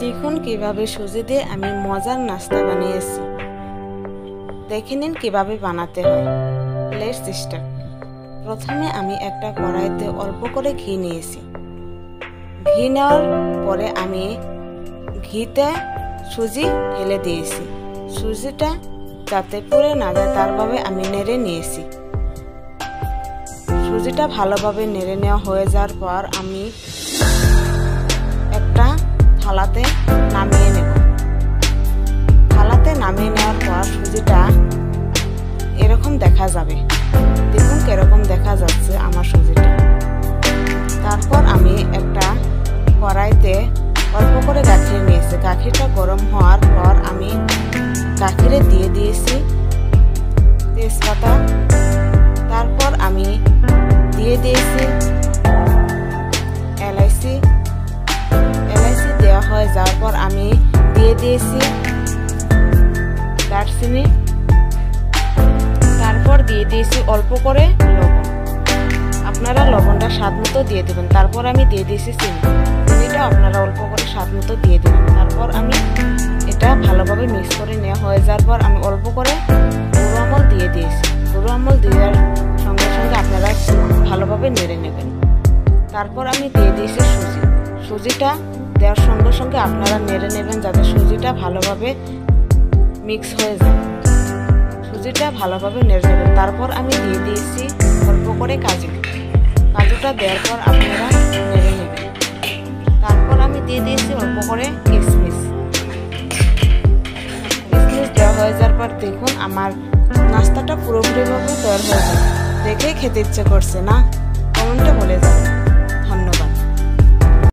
দেখুন কিভাবে সুজি দিয়ে আমি মজার নাস্তা বানিয়েছি। দেখে নিন কিভাবে বানাতে হয়। Let's start. প্রথমে আমি একটা কড়াইতে অল্প করে ঘি নিয়েছি। ঘি নেওয়ার পরে আমি ঘিতে সুজি ঢেলে দিয়েছি। সুজিটা যাতে পুড়ে না যায় তারভাবে আমি নেড়ে নিয়েছি। সুজিটা ভালোভাবে নেড়ে নেওয়া হয়ে যাওয়ার পর আমি একটা থালাতে নামিয়ে নেব। থালাতে নামিয়ে নেওয়ার পর সুজিটা এরকম দেখা যাবে। দেখুন কিরকম দেখা যাচ্ছে আমার সুজিটা। তারপর আমি একটা কড়াইতে অল্প করে গাখির নিয়েছি। গাখিরটা গরম হওয়ার পর আমি গাখিরে দিয়ে দিয়েছি তেজপাতা। তারপর আমি দিয়ে দিয়েছি এলাইচি। দেওয়া হয়ে যাওয়ার পর আমি দিয়ে দিয়েছি দারচিনি। তারপর দিয়ে দিয়েছি অল্প করে লবণ। আপনারা লবণটা স্বাদ মতো দিয়ে দেবেন। তারপর আমি দিয়ে দিয়েছি চিনি। চিনিটা আপনারা অল্প করে স্বাদ মতো দিয়ে দেবেন। তারপর আমি এটা ভালোভাবে মিক্স করে নেওয়া হয়ে যাওয়ার পর আমি অল্প করে গুঁড়ো আমল দিয়ে দিয়েছি। গুঁড়ো আমল দেওয়ার সঙ্গে সঙ্গে আপনারা ভালোভাবে নেড়ে নেবেন। তারপর আমি দিয়ে দিয়েছি সুজি। সুজিটা দেওয়ার সঙ্গে সঙ্গে আপনারা নেড়ে নেবেন যাতে সুজিটা ভালোভাবে মিক্স হয়ে যায়। সুজিটা ভালোভাবে নেড়ে নেবেন। তারপর আমি দিয়ে দিয়েছি অল্প করে কাজু। কাজুটা দেওয়ার পর আপনারা নেড়ে নেবেন। তারপর আমি দিয়ে দিয়েছি অল্প করে কিশমিশ। কিশমিশ দেওয়া হয়ে যাওয়ার পর দেখুন আমার নাস্তাটা পুরোপুরিভাবে তৈরি হয়ে যায়। দেখেই খেতে ইচ্ছে করছে না? কমেন্টে বলে যাবেন।